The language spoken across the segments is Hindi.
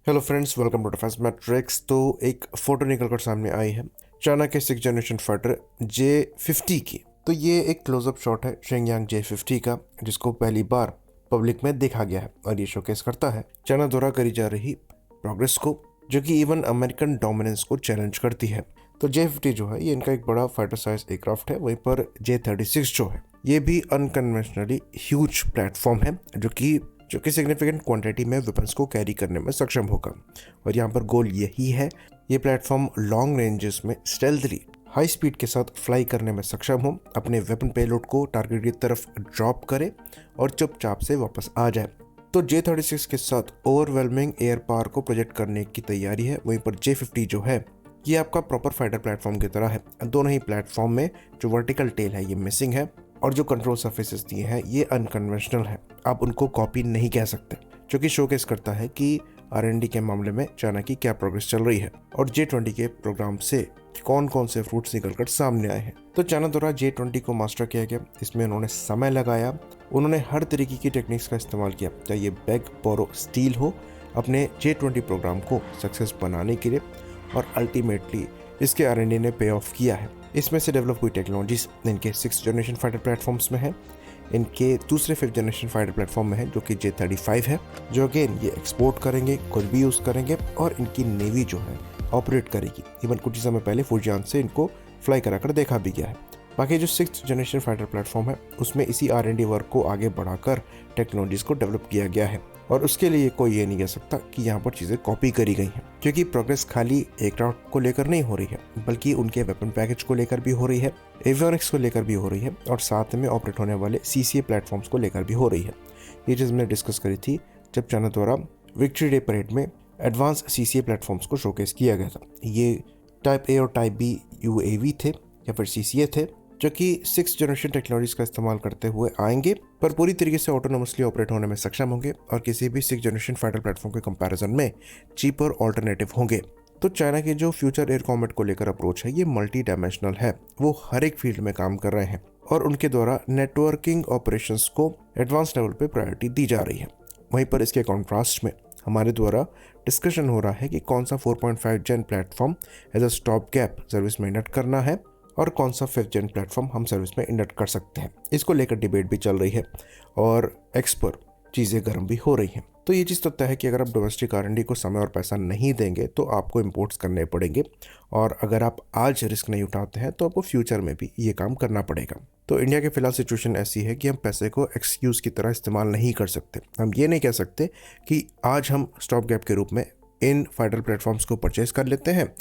Hello friends, welcome to Defence Matrix. तो एक फोटो निकल कर सामने आई है चाइना के 6th जनरेशन फाइटर J50 की। तो ये एक क्लोजअप शॉट है शेंगयांग J50 का, जिसको पहली बार पब्लिक में देखा गया है और ये शोकेस करता है चाइना द्वारा करी जा रही प्रोग्रेस को, जो कि इवन अमेरिकन डोमिनेंस को चैलेंज करती है। तो J50 जो है ये इनका एक बड़ा फाइटर साइज एयरक्राफ्ट है। वहीं पर J36 जो है ये भी अनकन्वेंशनली ह्यूज प्लेटफॉर्म है, जो कि सिग्निफिकेंट क्वांटिटी में वेपन्स को कैरी करने में सक्षम होगा। और यहाँ पर गोल यही है, ये प्लेटफॉर्म लॉन्ग रेंजेस में स्टेल्थली हाई स्पीड के साथ फ्लाई करने में सक्षम हो, अपने वेपन पेलोड को टारगेट की तरफ ड्रॉप करे और चुपचाप से वापस आ जाए। तो J36 के साथ ओवरवेलमिंग एयर पावर को प्रोजेक्ट करने की तैयारी है। वहीं पर J50 जो है ये आपका प्रॉपर फाइटर प्लेटफॉर्म की तरह है। दोनों ही प्लेटफॉर्म में जो वर्टिकल टेल है ये मिसिंग है और जो कंट्रोल सर्फेसेस दिए हैं ये अनकन्वेंशनल है। आप उनको कॉपी नहीं कह सकते, जो कि शोकेस करता है कि R&D के मामले में चाइना की क्या प्रोग्रेस चल रही है और J20 के प्रोग्राम से कौन कौन से फ्रूट्स निकलकर सामने आए हैं। तो चाइना द्वारा J20 को मास्टर किया गया, इसमें उन्होंने समय लगाया, उन्होंने हर तरीके की टेक्निक्स का इस्तेमाल किया, चाहे ये बैग बोरो स्टील हो, अपने J20 प्रोग्राम को सक्सेस बनाने के लिए। और अल्टीमेटली इसके R&D ने पे ऑफ किया है। इसमें से डेवलप हुई टेक्नोलॉजीज इनके 6th जनरेशन फाइटर प्लेटफॉर्म्स में है, इनके दूसरे 5th जनरेशन फाइटर प्लेटफॉर्म में है जो कि J35 है, जो अगेन ये एक्सपोर्ट करेंगे, खुद भी यूज़ करेंगे और इनकी नेवी जो है ऑपरेट करेगी। इवन कुछ ही समय पहले फुजियान से इनको फ्लाई कराकर देखा भी गया है। बाकी जो 6th जनरेशन फाइटर प्लेटफॉर्म है उसमें इसी R&D वर्क को आगे बढ़ाकर टेक्नोलॉजीज को डेवलप किया गया है और उसके लिए कोई ये नहीं कह सकता कि यहाँ पर चीज़ें कॉपी करी गई हैं, क्योंकि प्रोग्रेस खाली एयरक्राफ्ट को लेकर नहीं हो रही है, बल्कि उनके वेपन पैकेज को लेकर भी हो रही है, एवियोनिक्स को लेकर भी हो रही है और साथ में ऑपरेट होने वाले CCA प्लेटफॉर्म्स को लेकर भी हो रही है। ये चीज़ हमने डिस्कस करी थी जब चाइना द्वारा विक्ट्री डे परेड में एडवांस CCA प्लेटफॉर्म्स को शोकेस किया गया था। ये टाइप A और टाइप B UAV थे या फिर CCA थे, जो कि 6th जनरेशन टेक्नोलॉजीज का इस्तेमाल करते हुए आएंगे, पर पूरी तरीके से ऑटोनोमसली ऑपरेट होने में सक्षम होंगे और किसी भी 6th जनरेशन फाइटर प्लेटफॉर्म के कंपैरिजन में चीपर ऑल्टरनेटिव होंगे। तो चाइना के जो फ्यूचर एयर कॉम्बैट को लेकर अप्रोच है ये मल्टी डायमेंशनल है। वो हर एक फील्ड में काम कर रहे हैं और उनके द्वारा नेटवर्किंग ऑपरेशंस को एडवांस लेवल पे प्रायोरिटी दी जा रही है। वहीं पर इसके कॉन्ट्रास्ट में हमारे द्वारा डिस्कशन हो रहा है कि कौन सा 4.5 gen platform as a stop gap service में इंडक्ट करना है और कौन सा 5th जेन प्लेटफॉर्म हम सर्विस में इंडक्ट कर सकते हैं। इसको लेकर डिबेट भी चल रही है और एक्सपर्ट चीज़ें गर्म भी हो रही हैं। तो ये चीज़ तो तय है कि अगर आप डोमेस्टिक R&D को समय और पैसा नहीं देंगे तो आपको इंपोर्ट्स करने पड़ेंगे, और अगर आप आज रिस्क नहीं उठाते हैं तो आपको फ्यूचर में भी ये काम करना पड़ेगा। तो इंडिया की फिलहाल सिचुएशन ऐसी है कि हम पैसे को एक्सक्यूज़ की तरह इस्तेमाल नहीं कर सकते। हम ये नहीं कह सकते कि आज हम स्टॉप गैप के रूप में इन फाइटर प्लेटफॉर्म्स को परचेज कर लेते हैं,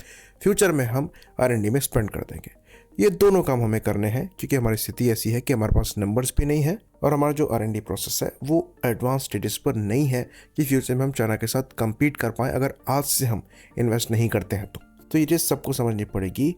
फ्यूचर में हम R&D में स्पेंड कर देंगे। ये दोनों काम हमें करने हैं, क्योंकि हमारी स्थिति ऐसी है कि हमारे पास नंबर्स भी नहीं है और हमारा जो R&D प्रोसेस है वो एडवांस स्टेजेस पर नहीं है कि फ्यूचर में हम चाइना के साथ compete कर पाएँ अगर आज से हम इन्वेस्ट नहीं करते हैं। तो ये चीज़ सबको समझनी पड़ेगी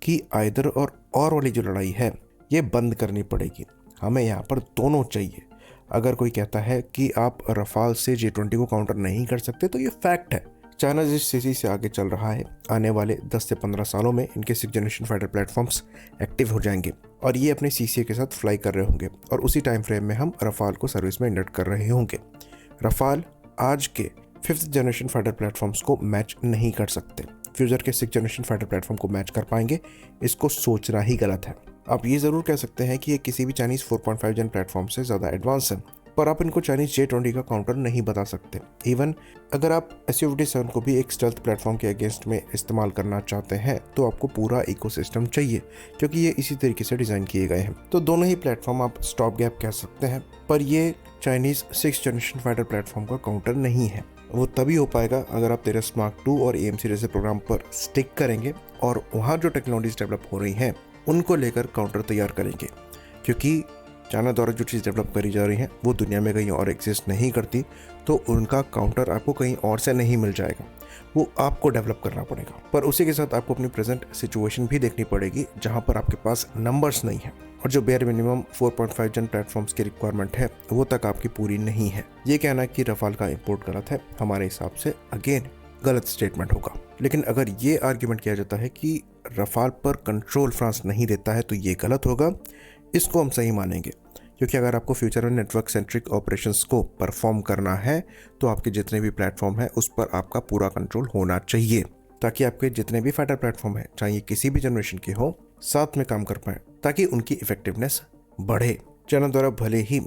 कि आइदर और वाली जो लड़ाई है ये बंद करनी पड़ेगी। हमें यहाँ पर दोनों चाहिए। अगर कोई कहता है कि आप रफाल से J20 को काउंटर नहीं कर सकते तो ये फैक्ट है। चाइना जिस तेजी से आगे चल रहा है, आने वाले 10 से 15 सालों में इनके 6th generation fighter platforms active हो जाएंगे और ये अपने CCA के साथ फ्लाई कर रहे होंगे और उसी टाइम फ्रेम में हम रफाल को सर्विस में इंडक्ट कर रहे होंगे। रफाल आज के 5th जनरेशन फाइटर प्लेटफॉर्म्स को मैच नहीं कर सकते, फ्यूचर के 6th जनरेशन फाइटर प्लेटफॉर्म को मैच कर पाएंगे, इसको सोचना ही गलत है। आप ये ज़रूर कह सकते हैं कि ये किसी भी चाइनीज़ 4.5 जेन प्लेटफॉर्म से ज़्यादा एडवांस है, पर आप इनको चाइनीज J20 का काउंटर नहीं बता सकते। इवन अगर आप SU-57 को भी एक स्टेल्थ प्लेटफॉर्म के अगेंस्ट में इस्तेमाल करना चाहते हैं तो आपको पूरा इकोसिस्टम चाहिए, क्योंकि ये इसी तरीके से डिज़ाइन किए गए हैं। तो दोनों ही प्लेटफॉर्म आप स्टॉप गैप कह सकते हैं, पर ये Chinese 6th generation fighter platform का काउंटर नहीं है। वो तभी हो पाएगा अगर आप तेरस मार्क 2 और AMC जैसे प्रोग्राम पर स्टिक करेंगे और वहाँ जो टेक्नोलॉजीज डेवलप हो रही हैं उनको लेकर काउंटर तैयार करेंगे, क्योंकि चाइना द्वारा जो चीज़ डेवलप करी जा रही है वो दुनिया में कहीं और एग्जिस्ट नहीं करती, तो उनका काउंटर आपको कहीं और से नहीं मिल जाएगा, वो आपको डेवलप करना पड़ेगा। पर उसी के साथ आपको अपनी प्रेजेंट सिचुएशन भी देखनी पड़ेगी जहाँ पर आपके पास नंबर्स नहीं है और जो बेयर मिनिमम 4.5 जेन प्लेटफॉर्म्स की रिक्वायरमेंट है वो तक आपकी पूरी नहीं है। ये कहना कि रफाल का इंपोर्ट गलत है हमारे हिसाब से अगेन गलत स्टेटमेंट होगा। लेकिन अगर ये आर्ग्यूमेंट किया जाता है कि रफाल पर कंट्रोल फ्रांस नहीं देता है तो ये गलत होगा, इसको हम सही मानेंगे, क्योंकि अगर आपको फ्यूचर में नेटवर्क सेंट्रिक ऑपरेशंस को परफॉर्म करना है तो आपके जितने भी प्लेटफॉर्म हैं उस पर आपका पूरा कंट्रोल होना चाहिए, ताकि आपके जितने भी फाइटर प्लेटफॉर्म हैं, चाहे ये किसी भी जनरेशन के हो, साथ में काम कर पाए ताकि उनकी इफेक्टिवनेस बढ़े। चाइना द्वारा भले ही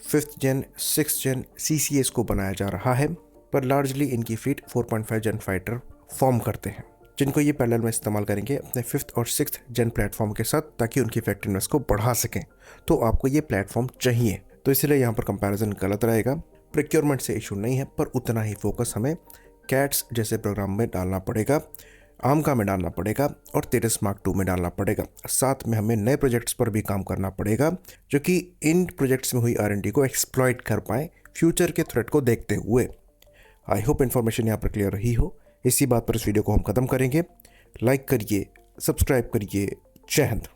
5th जेन 6th जेन CCS को बनाया जा रहा है, पर लार्जली इनकी फ्लीट 4.5 जेन फाइटर फॉर्म करते हैं, जिनको ये पैरेलल में इस्तेमाल करेंगे अपने 5th और 6th जेन प्लेटफॉर्म के साथ, ताकि उनकी इफेक्टिवनेस को बढ़ा सकें। तो आपको ये प्लेटफॉर्म चाहिए, तो इसलिए यहाँ पर कंपैरिजन गलत रहेगा। प्रिक्योरमेंट से इशू नहीं है, पर उतना ही फोकस हमें कैट्स जैसे प्रोग्राम में डालना पड़ेगा, आमका में डालना पड़ेगा और तेरस मार्क 2 में डालना पड़ेगा। साथ में हमें नए प्रोजेक्ट्स पर भी काम करना पड़ेगा, जो कि इन प्रोजेक्ट्स में हुई R&D को एक्सप्लॉइट कर पाएँ फ्यूचर के थ्रेट को देखते हुए। आई होप इन्फॉर्मेशन यहाँ पर क्लियर रही हो। इसी बात पर इस वीडियो को हम खत्म करेंगे। लाइक करिए, सब्सक्राइब करिए। जय हिंद।